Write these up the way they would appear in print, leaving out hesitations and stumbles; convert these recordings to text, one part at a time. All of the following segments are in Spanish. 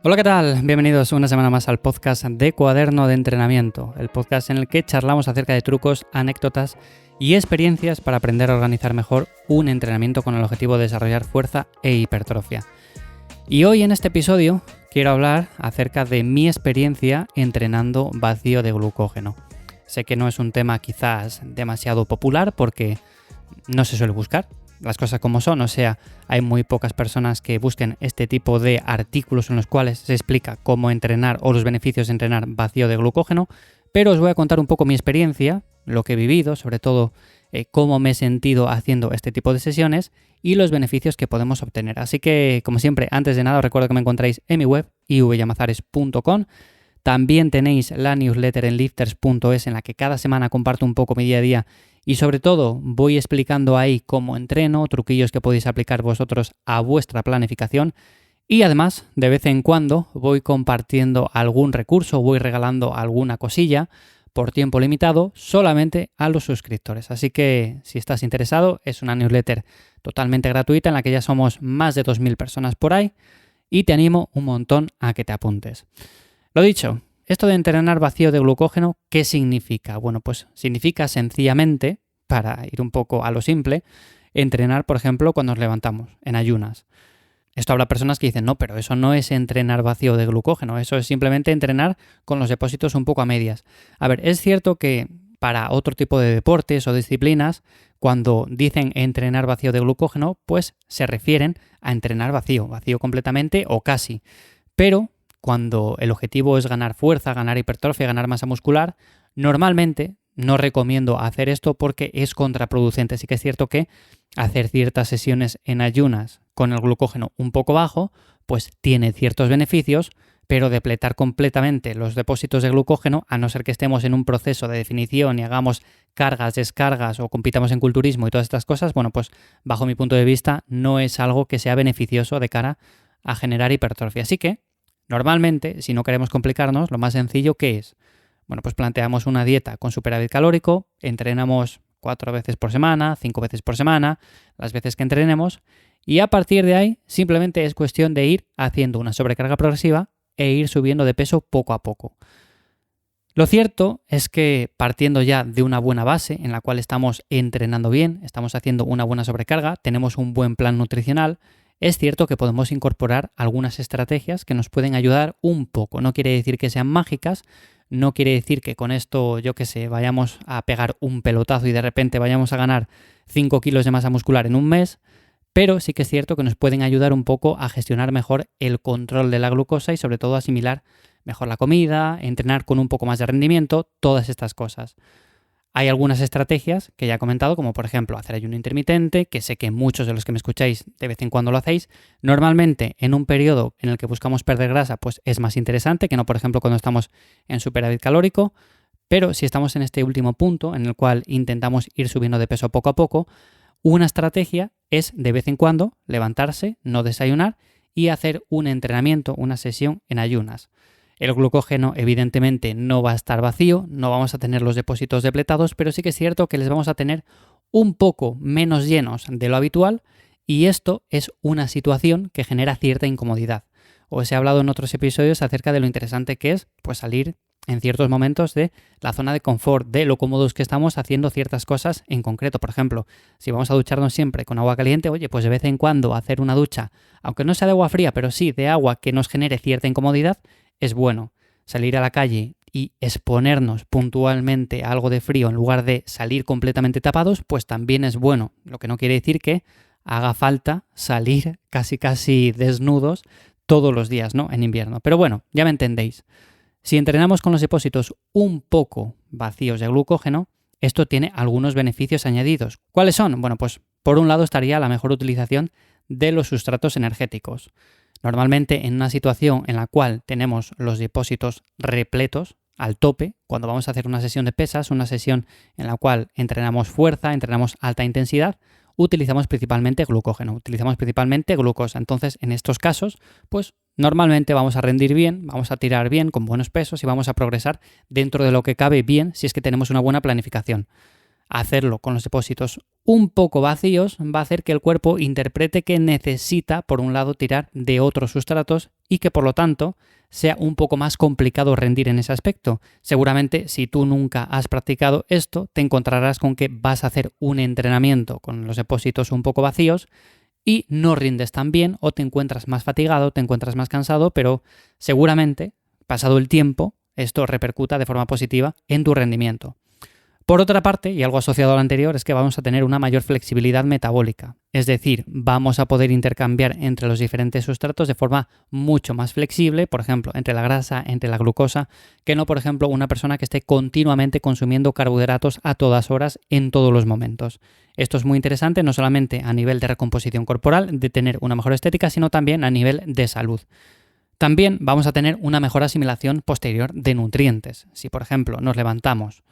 Hola, ¿qué tal? Bienvenidos una semana más al podcast de Cuaderno de Entrenamiento, el podcast en el que charlamos acerca de trucos, anécdotas y experiencias para aprender a organizar mejor un entrenamiento con el objetivo de desarrollar fuerza e hipertrofia. Y hoy en este episodio quiero hablar acerca de mi experiencia entrenando vacío de glucógeno. Sé que no es un tema quizás demasiado popular porque no se suele buscar, las cosas como son, o sea, hay muy pocas personas que busquen este tipo de artículos en los cuales se explica cómo entrenar o los beneficios de entrenar vacío de glucógeno, pero os voy a contar un poco mi experiencia, lo que he vivido, sobre todo cómo me he sentido haciendo este tipo de sesiones y los beneficios que podemos obtener. Así que, como siempre, antes de nada os recuerdo que me encontráis en mi web, ivyamazares.com. También tenéis la newsletter en lifters.es en la que cada semana comparto un poco mi día a día y sobre todo voy explicando ahí cómo entreno, truquillos que podéis aplicar vosotros a vuestra planificación y además de vez en cuando voy compartiendo algún recurso, voy regalando alguna cosilla por tiempo limitado solamente a los suscriptores. Así que si estás interesado es una newsletter totalmente gratuita en la que ya somos más de 2.000 personas por ahí y te animo un montón a que te apuntes. Lo dicho, esto de entrenar vacío de glucógeno, ¿qué significa? Bueno, pues significa sencillamente, para ir un poco a lo simple, entrenar, por ejemplo, cuando nos levantamos, en ayunas. Esto habrá personas que dicen, no, pero eso no es entrenar vacío de glucógeno, eso es simplemente entrenar con los depósitos un poco a medias. A ver, es cierto que para otro tipo de deportes o disciplinas, cuando dicen entrenar vacío de glucógeno, pues se refieren a entrenar vacío completamente o casi. Pero cuando el objetivo es ganar fuerza, ganar hipertrofia, ganar masa muscular, normalmente no recomiendo hacer esto porque es contraproducente. Sí que es cierto que hacer ciertas sesiones en ayunas con el glucógeno un poco bajo, pues tiene ciertos beneficios, pero depletar completamente los depósitos de glucógeno, a no ser que estemos en un proceso de definición y hagamos cargas, descargas o compitamos en culturismo y todas estas cosas, bueno, pues bajo mi punto de vista no es algo que sea beneficioso de cara a generar hipertrofia. Así que normalmente, si no queremos complicarnos, lo más sencillo, ¿qué es? Bueno, pues planteamos una dieta con superávit calórico, entrenamos 4 veces por semana, 5 veces por semana, las veces que entrenemos, y a partir de ahí simplemente es cuestión de ir haciendo una sobrecarga progresiva e ir subiendo de peso poco a poco. Lo cierto es que partiendo ya de una buena base en la cual estamos entrenando bien, estamos haciendo una buena sobrecarga, tenemos un buen plan nutricional, es cierto que podemos incorporar algunas estrategias que nos pueden ayudar un poco. No quiere decir que sean mágicas, no quiere decir que con esto, yo qué sé, vayamos a pegar un pelotazo y de repente vayamos a ganar 5 kilos de masa muscular en un mes, pero sí que es cierto que nos pueden ayudar un poco a gestionar mejor el control de la glucosa y sobre todo asimilar mejor la comida, entrenar con un poco más de rendimiento, todas estas cosas. Hay algunas estrategias que ya he comentado, como por ejemplo hacer ayuno intermitente, que sé que muchos de los que me escucháis de vez en cuando lo hacéis. Normalmente en un periodo en el que buscamos perder grasa, pues es más interesante que no, por ejemplo, cuando estamos en superávit calórico. Pero si estamos en este último punto, en el cual intentamos ir subiendo de peso poco a poco, una estrategia es de vez en cuando levantarse, no desayunar y hacer un entrenamiento, una sesión en ayunas. El glucógeno evidentemente no va a estar vacío, no vamos a tener los depósitos depletados, pero sí que es cierto que les vamos a tener un poco menos llenos de lo habitual y esto es una situación que genera cierta incomodidad. Os he hablado en otros episodios acerca de lo interesante que es pues salir en ciertos momentos de la zona de confort, de lo cómodos que estamos haciendo ciertas cosas en concreto. Por ejemplo, si vamos a ducharnos siempre con agua caliente, oye, pues de vez en cuando hacer una ducha, aunque no sea de agua fría, pero sí de agua que nos genere cierta incomodidad, es bueno. Salir a la calle y exponernos puntualmente a algo de frío en lugar de salir completamente tapados, pues también es bueno. Lo que no quiere decir que haga falta salir casi desnudos todos los días, ¿no? En invierno. Pero bueno, ya me entendéis. Si entrenamos con los depósitos un poco vacíos de glucógeno, esto tiene algunos beneficios añadidos. ¿Cuáles son? Bueno, pues por un lado estaría la mejor utilización de los sustratos energéticos. Normalmente en una situación en la cual tenemos los depósitos repletos al tope, cuando vamos a hacer una sesión de pesas, una sesión en la cual entrenamos fuerza, entrenamos alta intensidad, utilizamos principalmente glucógeno, utilizamos principalmente glucosa. Entonces, en estos casos, pues normalmente vamos a rendir bien, vamos a tirar bien, con buenos pesos y vamos a progresar dentro de lo que cabe bien si es que tenemos una buena planificación. hacerlo con los depósitos un poco vacíos va a hacer que el cuerpo interprete que necesita, por un lado, tirar de otros sustratos y que por lo tanto sea un poco más complicado rendir en ese aspecto. Seguramente si tú nunca has practicado esto, te encontrarás con que vas a hacer un entrenamiento con los depósitos un poco vacíos y no rindes tan bien o te encuentras más fatigado, te encuentras más cansado, pero seguramente, pasado el tiempo, esto repercuta de forma positiva en tu rendimiento. Por otra parte, y algo asociado al anterior, es que vamos a tener una mayor flexibilidad metabólica. Es decir, vamos a poder intercambiar entre los diferentes sustratos de forma mucho más flexible, por ejemplo, entre la grasa, entre la glucosa, que no, por ejemplo, una persona que esté continuamente consumiendo carbohidratos a todas horas en todos los momentos. Esto es muy interesante no solamente a nivel de recomposición corporal, de tener una mejor estética, sino también a nivel de salud. También vamos a tener una mejor asimilación posterior de nutrientes. Si, por ejemplo, nos levantamos,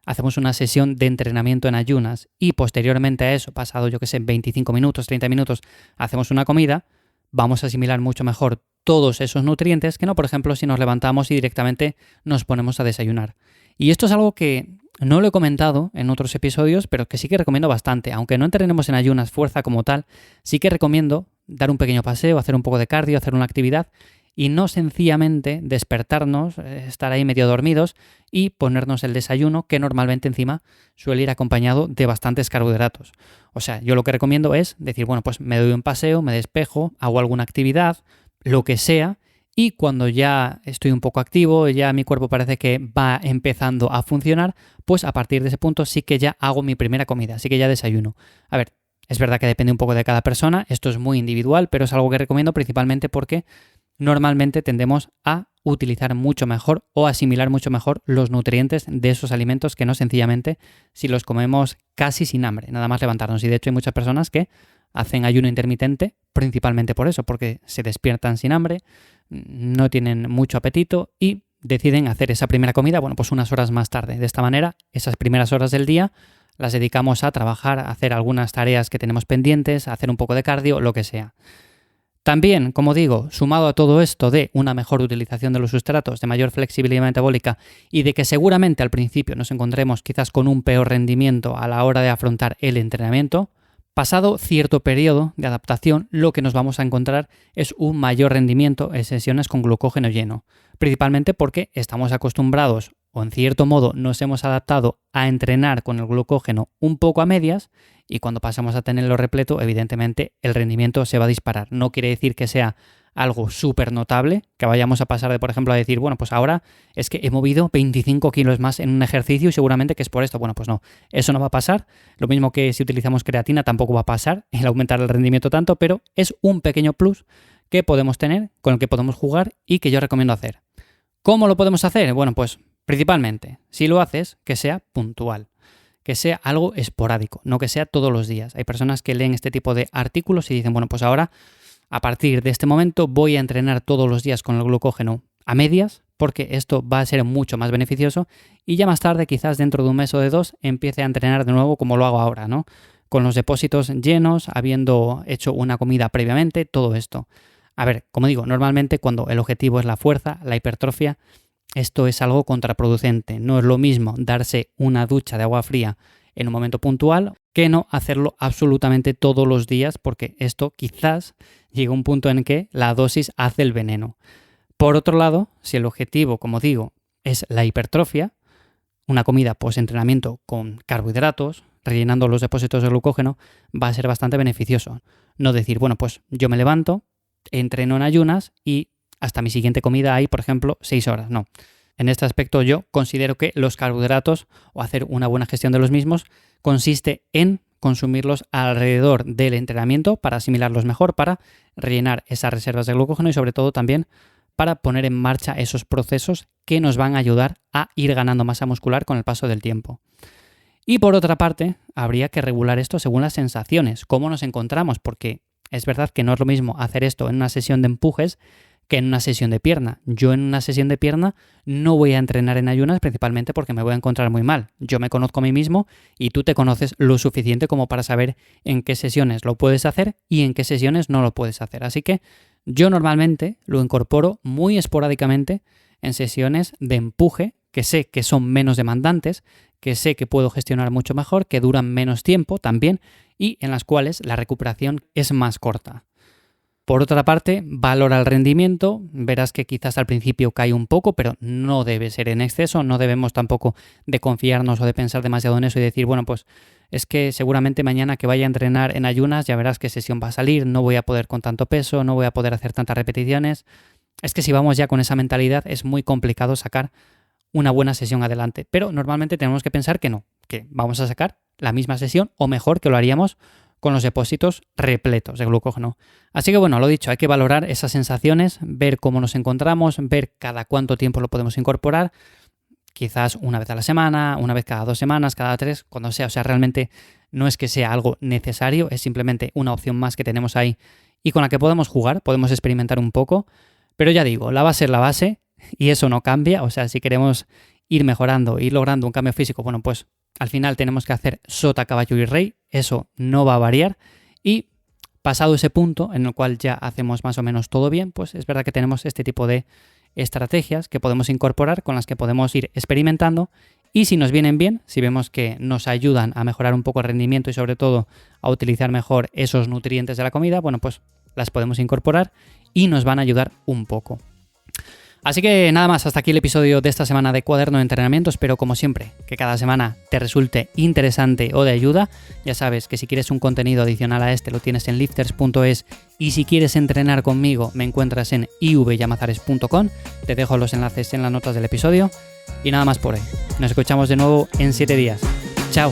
hacemos una sesión de entrenamiento en ayunas y posteriormente a eso, pasado 25 minutos, 30 minutos, hacemos una comida, vamos a asimilar mucho mejor todos esos nutrientes que no, por ejemplo, si nos levantamos y directamente nos ponemos a desayunar. Y esto es algo que no lo he comentado en otros episodios, pero que sí que recomiendo bastante. Aunque no entrenemos en ayunas fuerza como tal, sí que recomiendo dar un pequeño paseo, hacer un poco de cardio, hacer una actividad y no sencillamente despertarnos, estar ahí medio dormidos y ponernos el desayuno que normalmente encima suele ir acompañado de bastantes carbohidratos. O sea, yo lo que recomiendo es decir, bueno, pues me doy un paseo, me despejo, hago alguna actividad, lo que sea, y cuando ya estoy un poco activo, ya mi cuerpo parece que va empezando a funcionar, pues a partir de ese punto sí que ya hago mi primera comida, sí que ya desayuno. A ver, es verdad que depende un poco de cada persona, esto es muy individual, pero es algo que recomiendo principalmente porque normalmente tendemos a utilizar mucho mejor o asimilar mucho mejor los nutrientes de esos alimentos que no sencillamente si los comemos casi sin hambre, nada más levantarnos. Y de hecho hay muchas personas que hacen ayuno intermitente principalmente por eso, porque se despiertan sin hambre, no tienen mucho apetito y deciden hacer esa primera comida, bueno, pues unas horas más tarde. De esta manera, esas primeras horas del día las dedicamos a trabajar, a hacer algunas tareas que tenemos pendientes, a hacer un poco de cardio, lo que sea. También, como digo, sumado a todo esto de una mejor utilización de los sustratos, de mayor flexibilidad metabólica y de que seguramente al principio nos encontremos quizás con un peor rendimiento a la hora de afrontar el entrenamiento, pasado cierto periodo de adaptación, lo que nos vamos a encontrar es un mayor rendimiento en sesiones con glucógeno lleno, principalmente porque estamos acostumbrados o en cierto modo nos hemos adaptado a entrenar con el glucógeno un poco a medias y cuando pasamos a tenerlo repleto, evidentemente el rendimiento se va a disparar. No quiere decir que sea algo súper notable, que vayamos a pasar de, por ejemplo, a decir, bueno, pues ahora es que he movido 25 kilos más en un ejercicio y seguramente que es por esto. Bueno, pues no, eso no va a pasar. Lo mismo que si utilizamos creatina tampoco va a pasar el aumentar el rendimiento tanto, pero es un pequeño plus que podemos tener, con el que podemos jugar y que yo recomiendo hacer. ¿Cómo lo podemos hacer? Bueno, pues principalmente, si lo haces, que sea puntual, que sea algo esporádico, no que sea todos los días. Hay personas que leen este tipo de artículos y dicen, bueno, pues ahora, a partir de este momento, voy a entrenar todos los días con el glucógeno a medias, porque esto va a ser mucho más beneficioso, y ya más tarde, quizás dentro de un mes o de dos, empiece a entrenar de nuevo como lo hago ahora, ¿no? Con los depósitos llenos, habiendo hecho una comida previamente, todo esto. A ver, como digo, normalmente cuando el objetivo es la fuerza, la hipertrofia, esto es algo contraproducente. No es lo mismo darse una ducha de agua fría en un momento puntual que no hacerlo absolutamente todos los días, porque esto quizás llegue a un punto en que la dosis hace el veneno. Por otro lado, si el objetivo, como digo, es la hipertrofia, una comida post-entrenamiento con carbohidratos, rellenando los depósitos de glucógeno, va a ser bastante beneficioso. No decir, bueno, pues yo me levanto, entreno en ayunas y hasta mi siguiente comida hay, por ejemplo, 6 horas. No. En este aspecto yo considero que los carbohidratos o hacer una buena gestión de los mismos consiste en consumirlos alrededor del entrenamiento para asimilarlos mejor, para rellenar esas reservas de glucógeno y sobre todo también para poner en marcha esos procesos que nos van a ayudar a ir ganando masa muscular con el paso del tiempo. Y por otra parte, habría que regular esto según las sensaciones, cómo nos encontramos, porque es verdad que no es lo mismo hacer esto en una sesión de empujes que en una sesión de pierna. Yo en una sesión de pierna no voy a entrenar en ayunas principalmente porque me voy a encontrar muy mal. Yo me conozco a mí mismo y tú te conoces lo suficiente como para saber en qué sesiones lo puedes hacer y en qué sesiones no lo puedes hacer. Así que yo normalmente lo incorporo muy esporádicamente en sesiones de empuje que sé que son menos demandantes, que sé que puedo gestionar mucho mejor, que duran menos tiempo también y en las cuales la recuperación es más corta. Por otra parte, valora el rendimiento, verás que quizás al principio cae un poco, pero no debe ser en exceso, no debemos tampoco de confiarnos o de pensar demasiado en eso y decir, bueno, pues es que seguramente mañana que vaya a entrenar en ayunas ya verás qué sesión va a salir, no voy a poder con tanto peso, no voy a poder hacer tantas repeticiones. Es que si vamos ya con esa mentalidad es muy complicado sacar una buena sesión adelante, pero normalmente tenemos que pensar que no, que vamos a sacar la misma sesión o mejor que lo haríamos con los depósitos repletos de glucógeno. Así que bueno, lo dicho, hay que valorar esas sensaciones, ver cómo nos encontramos, ver cada cuánto tiempo lo podemos incorporar, quizás una vez a la semana, una vez cada 2 semanas, cada 3, cuando sea. O sea, realmente no es que sea algo necesario, es simplemente una opción más que tenemos ahí y con la que podemos jugar, podemos experimentar un poco, pero ya digo, la base es la base y eso no cambia. O sea, si queremos ir mejorando, ir logrando un cambio físico, bueno, pues al final tenemos que hacer sota, caballo y rey, eso no va a variar y pasado ese punto en el cual ya hacemos más o menos todo bien, pues es verdad que tenemos este tipo de estrategias que podemos incorporar, con las que podemos ir experimentando y si nos vienen bien, si vemos que nos ayudan a mejorar un poco el rendimiento y sobre todo a utilizar mejor esos nutrientes de la comida, bueno, pues las podemos incorporar y nos van a ayudar un poco. Así que nada más, hasta aquí el episodio de esta semana de Cuaderno de Entrenamiento. Espero, como siempre, que cada semana te resulte interesante o de ayuda. Ya sabes que si quieres un contenido adicional a este lo tienes en lifters.es y si quieres entrenar conmigo me encuentras en ivyamazares.com. Te dejo los enlaces en las notas del episodio y nada más por hoy. Nos escuchamos de nuevo en 7 días. ¡Chao!